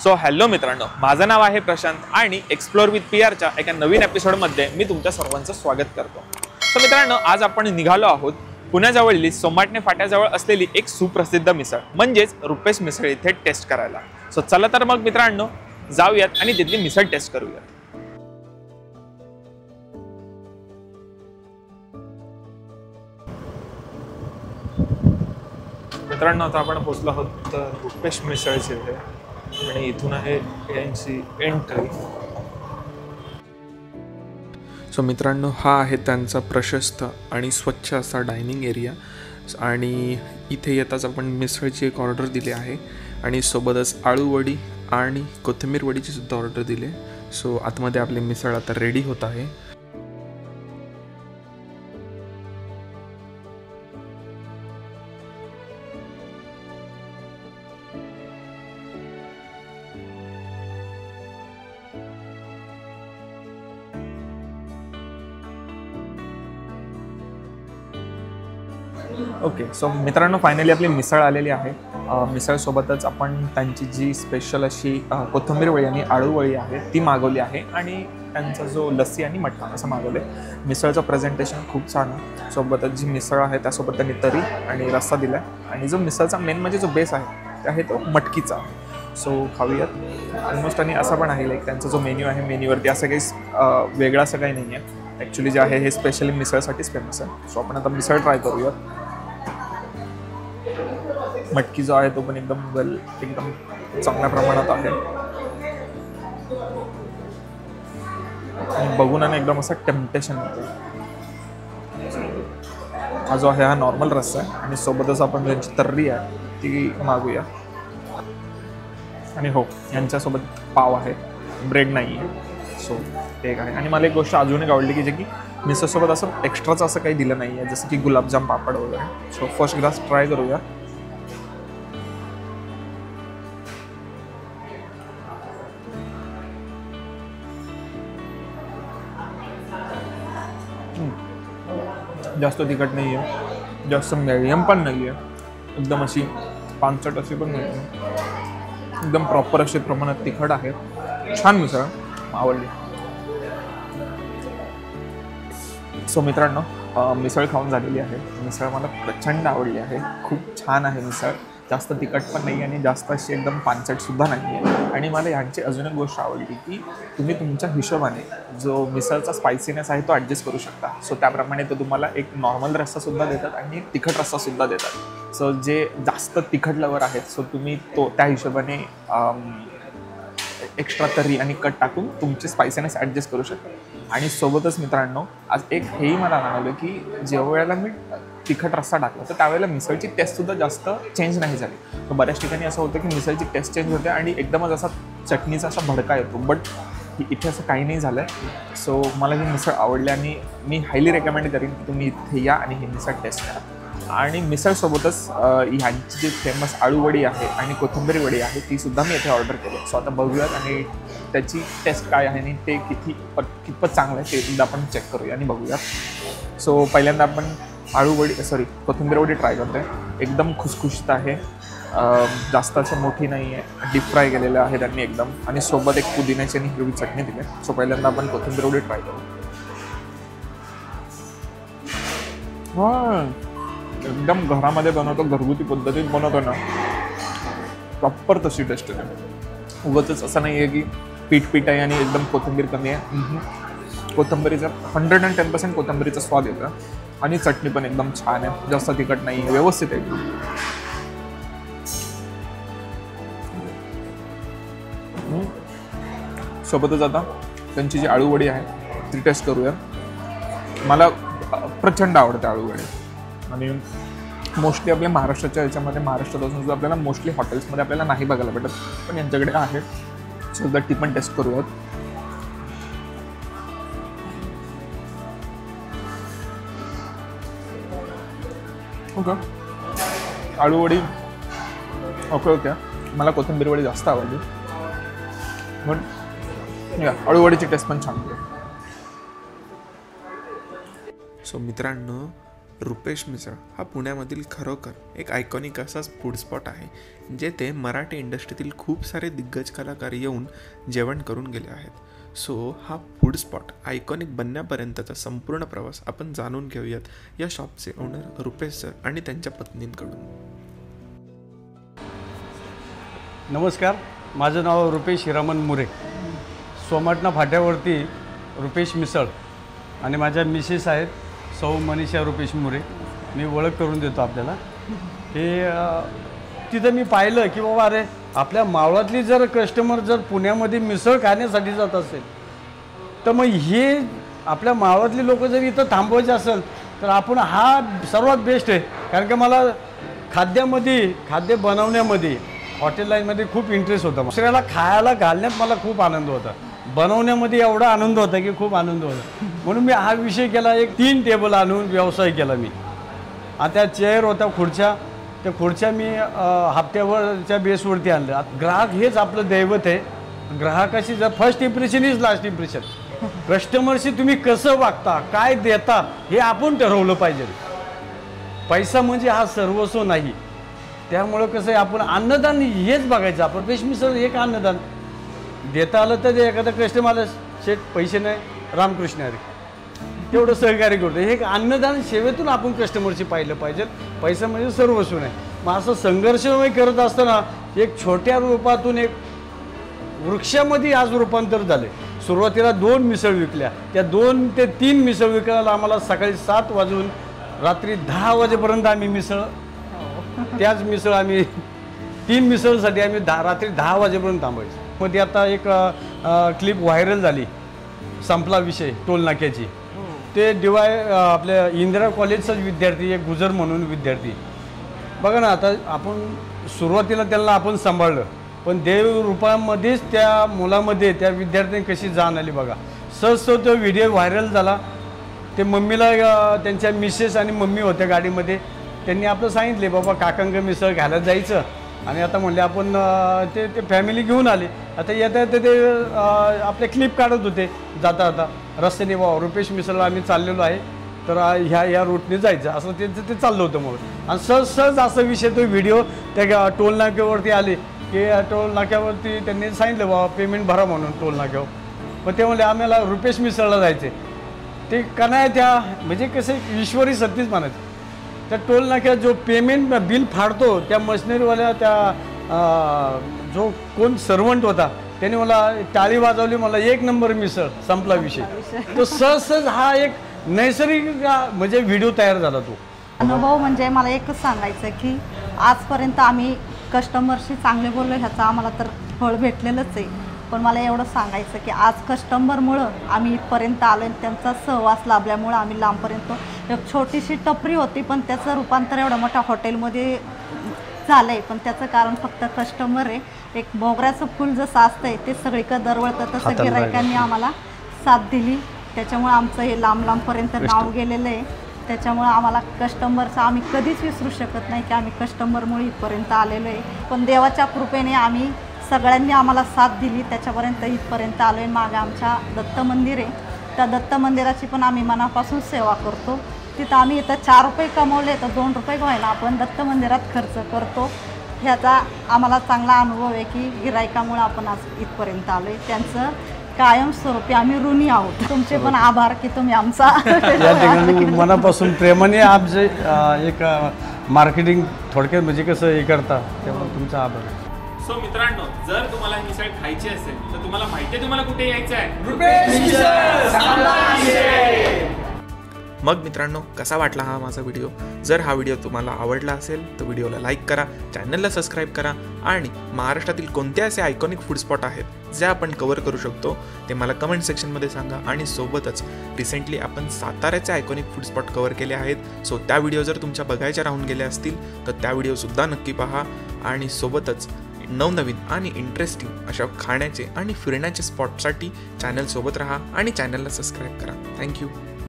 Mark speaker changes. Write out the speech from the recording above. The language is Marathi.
Speaker 1: सो हॅलो मित्रांनो, माझं नाव आहे प्रशांत आणि एक्सप्लोर विथ पीआरच्या एका नवीन एपिसोडमध्ये मी तुमच्या सर्वांचं स्वागत करतो। सो मित्रांनो, आज आपण निघालो आहोत पुण्याजवळील सोमाटणे फाट्याजवळ असलेली एक सुप्रसिद्ध मिसळ म्हणजेच रुपेश मिसळ इथे टेस्ट करायला। सो चला तर मग मित्रांनो जाऊयात आणि तिथली मिसळ टेस्ट करूयात। मित्रांनो, आता आपण पोहोचलो आहोत रुपेश मिसळचे इथे आणि इथून आहे यांची एंट्री। सो मित्रांनो, हा आहे त्यांचा प्रशस्त आणि स्वच्छ असा डायनिंग एरिया आणि इथे येताच आपण मिसळची एक ऑर्डर दिली आहे आणि सोबतच आळू वडी आणि कोथिंबीर वडीची सुद्धा ऑर्डर दिली आहे। सो आतमध्ये आपली मिसळ आता रेडी होत आहे। ओके, सो मित्रांनो, फायनली आपली मिसळ आलेली आहे। मिसळसोबतच आपण त्यांची जी स्पेशल अशी कोथिंबीर वडी आणि आळू वडी आहे ती मागवली आहे आणि त्यांचा जो लस्सी आणि मटण असं मागवले। मिसळचं प्रेझेंटेशन खूप छान आहे। सोबतच जी मिसळ आहे त्यासोबत त्यांनी तरी आणि रस्सा दिला आणि जो मिसळचा मेन म्हणजे जो बेस आहे ते आहे तो मटकीचा आहे। सो खाऊयात ऑलमोस्ट। आणि असं पण आहे लाईक त्यांचा जो मेन्यू आहे मेन्यूवरती असं काही वेगळं असं काही नाही आहे। ॲक्च्युली जे आहे हे स्पेशली मिसळसाठीच फेमस आहे। सो आपण आता मिसळ ट्राय करूयात। मटकी जो आहे तो पण एकदम चांगल्या प्रमाणात आहे आणि बघून आणि एकदम असं टेम्पटेशन होतं। हा जो आहे हा नॉर्मल रस्सा आहे आणि सोबतच आपण ज्यांची तर्री आहे ती मागूया। आणि हो, यांच्यासोबत पाव आहे, ब्रेड नाही आहे। सो ते एक आहे। आणि मला एक गोष्ट अजून एक आवडली की जे की मिसळसोबत असं एक्स्ट्राचं असं काही दिलं नाही आहे, जसं की गुलाबजाम पापड वगैरे। सो फर्स्ट ग्लास ट्राय करूया। जास्त तिखट नाही आहे, जास्त मिडियम पण नाही आहे, एकदम अशी पानसट अशी पण नाही आहे, एकदम प्रॉपर अशी प्रमाणात तिखट आहे। छान मिसळ, आवडली। सो मित्रांनो, मिसळ खाऊन झालेली आहे। मिसळ मला प्रचंड आवडली आहे, खूप छान आहे मिसळ। जास्त तिखट पण नाही आणि जास्त अशी एकदम पानसटसुद्धा नाही आहे। आणि मला यांची अजून एक गोष्ट आवडली की तुम्ही तुमच्या हिशोबाने जो मिसळचा स्पायसीनेस आहे तो ॲडजस्ट करू शकता। सो त्याप्रमाणे ते तुम्हाला एक नॉर्मल रस्सासुद्धा देतात आणि एक तिखट रस्सासुद्धा देतात। सो जे जास्त तिखट लवर आहेत सो तुम्ही त्या हिशोबाने एक्स्ट्रा तर्री आणि कट टाकून तुमचे स्पायसीनेस ॲडजस्ट करू शकता। आणि सोबतच मित्रांनो, आज एक हेही मला जाणवलं की जेव्हा वेळेला मी तिखट रस्सा टाकला तर त्यावेळेला मिसळची टेस्टसुद्धा जास्त चेंज नाही झाली। तर बऱ्याच ठिकाणी असं होतं की मिसळची टेस्ट चेंज होते आणि एकदमच असा चटणीचा असा भडका येतो, बट इथे असं काही नाही झालं आहे। सो मला ही मिसळ आवडली आणि मी हायली रेकमेंड करेन की तुम्ही इथे या आणि ही मिसळ टेस्ट करा। आणि मिसळसोबतच ह्यांची जी फेमस आळू वडी आहे आणि कोथिंबीर वडी आहे तीसुद्धा मी इथे ऑर्डर केली। सो आता बघूयात आणि त्याची टेस्ट काय आहे आणि ते कितपत चांगलं आहे ते सुद्धा आपण चेक करूया आणि बघूया। सो पहिल्यांदा आपण कोथिंबीर वडी ट्राय करतो आहे। एकदम खुसखुशीत आहे, जास्त असं मोठी नाही आहे, डीप फ्राय केलेलं आहे त्यांनी एकदम। आणि सोबत एक पुदिन्याची आणि हिरवी चटणी दिली आहे। सो पहिल्यांदा आपण कोथिंबीर वडी ट्राय करू। एकदम घरामध्ये बनवतो, घरगुती पद्धतीत बनवतो ना, प्रॉपर तशी टेस्ट येते। उगाचच असं नाही आहे की पीठ आहे आणि एकदम कोथिंबीर कमी आहे। कोथिंबीरीचा 110% कोथिंबीरीचा स्वाद येतो आणि चटणी पण एकदम छान आहे, जास्त तिखट नाही, व्यवस्थित आहे। सोबतच आता त्यांची जी आळू वडी आहे ती टेस्ट करूया। मला प्रचंड आवडते आळू वडी आणि मोस्टली आपल्या महाराष्ट्राच्या ह्याच्यामध्ये महाराष्ट्रात असून सुद्धा आपल्याला मोस्टली हॉटेल्समध्ये आपल्याला नाही बघायला भेटत, पण यांच्याकडे आहे। सुद्धा ती पण टेस्ट करूयात। ओके, आळू वडी ओके, मला कोथिंबीर वडी जास्त आवडली, पण आळू वडीची टेस्ट पण छान आहे। सो मित्रांनो,
Speaker 2: रुपेश मिसळ हा पुण्यामधील खरोखर एक आयकॉनिक असाच फूड स्पॉट आहे जेथे मराठी इंडस्ट्रीतील खूप सारे दिग्गज कलाकार येऊन जेवण करून गेले आहेत। सो हा फूड स्पॉट आयकॉनिक बनण्यापर्यंतचा संपूर्ण प्रवास आपण जाणून घेऊयात या शॉपचे ओनर रुपेश सर आणि त्यांच्या पत्नींकडून।
Speaker 3: नमस्कार, माझं नाव रुपेश हिरामन मुरे, सोमाटणा फाट्यावरती रुपेश मिसळ आणि माझ्या मिसेस आहेत सौ मनीषा रुपेश मुरे। मी ओळख करून देतो आपल्याला। हे तिथं मी पाहिलं की बाबा अरे आपल्या मावळातली जर कस्टमर जर पुण्यामध्ये मिसळ खाण्यासाठी जात असेल तर मग हे आपल्या मावळातली लोक जर इथं थांबवायचे असेल तर आपण हा सर्वात बेस्ट आहे। कारण की मला खाद्य बनवण्यामध्ये हॉटेल लाईनमध्ये खूप इंटरेस्ट होता। दुसऱ्याला खायला घालण्यात मला खूप आनंद होता, बनवण्यामध्ये एवढा आनंद होता की खूप आनंद होता। म्हणून मी हा विषय केला, एक 3 टेबल आणून व्यवसाय केला मी। आणि त्या चेअर होत्या, त्या खुर्च्या मी हप्त्यावरच्या बेसवरती आणलं। ग्राहक हेच आपलं दैवत आहे। ग्राहकाशी जर first impression is last impression. कस्टमरशी तुम्ही कसं वागता, काय देता हे आपण ठरवलं पाहिजे। पैसा म्हणजे हा सर्वस्व नाही। त्यामुळं कसं आहे, आपण अन्नदान हेच बघायचं। आपण रुपेश मिसळ एक अन्नदान देता आलं तर एखादा कस्टमरला शेट पैसे नाही, रामकृष्ण हरी तेवढं सहकार्य करतो। हे एक अन्नदान सेवेतून आपण कस्टमरशी पाहिलं पाहिजे। पैसा म्हणजे सर्वस्व नाही। मग असं संघर्ष करत असताना एक छोट्या रूपातून एक वृक्षामध्ये आज रूपांतर झाले। सुरुवातीला 2 मिसळ विकल्या, त्या 2 ते 3 मिसळ विकायला आम्हाला सकाळी 7 वाजून रात्री 10 वाजेपर्यंत आम्ही मिसळ, त्याच मिसळ आम्ही 3 मिसळसाठी आम्ही रात्री 10 वाजेपर्यंत थांबायचो। मग ती आता एक क्लिप व्हायरल झाली, संपला विषय टोल नाक्याची। ते आपल्या इंदिरा कॉलेजचाच विद्यार्थी, एक गुजर म्हणून विद्यार्थी बघा ना। आता आपण सुरुवातीला त्यांना आपण सांभाळलं, पण देवरूपामध्येच त्या मुलामध्ये त्या विद्यार्थ्यांनी कशी जाण आली बघा। सहज तो व्हिडिओ व्हायरल झाला। ते मम्मीला, त्यांच्या मिसेस आणि मम्मी होत्या गाडीमध्ये, त्यांनी आपलं सांगितले बाबा काकांग मिसळ घालत जायचं। आणि आता म्हणले आपण ते फॅमिली घेऊन आले। आता येता ते आपले क्लिप काढत होते जाता रस्त्याने, बाबा रुपेश मिसळला आम्ही चाललेलो आहे तर ह्या रूटने जायचं, असं ते चाललं होतं। मग आणि सहज असा विषय तो व्हिडिओ त्या टोल नाक्यावरती आले की टोल नाक्यावरती त्यांनी सांगितलं बाबा पेमेंट भरा म्हणून टोल नाक्यावर। मग ते म्हणले आम्हाला रुपेश मिसळला जायचे। ते का नाही, त्या म्हणजे कसं ईश्वरी सत्तीच म्हणायचं। त्या टोल नाक्यात जो पेमेंट बिल फाडतो त्या मशिनरीवाल्या, त्या जो कोण सर्वंट होता त्याने मला टाळी वाजवली, मला 1 नंबर मिसळ, संपला विषय। तो सहज हा एक नैसर्गिक म्हणजे व्हिडिओ तयार झाला। तो
Speaker 4: अनुभव म्हणजे मला एकच सांगायचं की आजपर्यंत आम्ही कस्टमरशी चांगले बोललो, ह्याचं आम्हाला तर फळ भेटलेलंच आहे। पण मला एवढं सांगायचं की आज कस्टमरमुळं आम्ही इथपर्यंत आलो आणि त्यांचा सहवास लाभल्यामुळं आम्ही लांबपर्यंत। एक छोटीशी टपरी होती पण त्याचं रूपांतर एवढं मोठ्या हॉटेलमध्ये झालं आहे। पण त्याचं कारण फक्त कस्टमर आहे। एक मोगऱ्याचं फूल जसं असतंय ते सगळीकडे दरवळतं, तसं गिरायकांनी आम्हाला साथ दिली। त्याच्यामुळे आमचं हे लांबपर्यंत नाव गेलेलं आहे। त्याच्यामुळे आम्हाला कस्टमरचं आम्ही कधीच विसरू शकत नाही की आम्ही कस्टमरमुळे इथपर्यंत आलेलो आहे। पण देवाच्या कृपेने आम्ही सगळ्यांनी आम्हाला साथ दिली, त्याच्यापर्यंत इथपर्यंत आलो आहे। मागे आमच्या दत्त मंदिर आहे, त्या दत्त मंदिराची पण आम्ही मनापासून सेवा करतो। तिथं आम्ही इथं 4 रुपये कमवले तर 2 रुपये व्हायला आपण दत्त मंदिरात खर्च करतो। ह्याचा आम्हाला चांगला अनुभव आहे की गिरायकामुळे आपण आज इथपर्यंत आलो आहे। त्यांचं कायमस्वरूपी आम्ही ऋणी आहोत। तुमचे पण आभार की तुम्ही आमचा
Speaker 3: या ठिकाणी मनापासून प्रेमाने आप जे एक मार्केटिंग थोडक्यात म्हणजे कसं हे करता, त्यामुळे तुमचा आभार।
Speaker 1: सो मित्रांनो, जर तुम्हाला ही मिसळ खायची असेल तर तुम्हाला माहिती आहे तुम्हाला कुठे यायचं आहे, रुपेश मिसळ।
Speaker 2: मग मित्रांनो, कसा वाटला हा माझा व्हिडिओ? जर हा व्हिडिओ तुम्हाला आवडला असेल तर व्हिडिओला लाईक करा, चॅनलला सबस्क्राईब करा आणि महाराष्ट्रातील कोणते असे आयकॉनिक फूड स्पॉट आहेत जे आपण कव्हर करू शकतो ते मला कमेंट सेक्शनमध्ये सांगा। आणि सोबतच रिसेंटली आपण साताऱ्याचे आयकॉनिक फूड स्पॉट कव्हर केले आहेत। सो त्या व्हिडिओ जर तुमच्या बघायच्या राहून गेल्या असतील तर त्या व्हिडिओसुद्धा नक्की पहा। आणि सोबतच नवनवीन आणि इंटरेस्टिंग अशा खाण्याचे आणि फिरण्याचे स्पॉटसाठी चॅनल सोबत राहा आणि चॅनलला सबस्क्राईब करा। थँक्यू।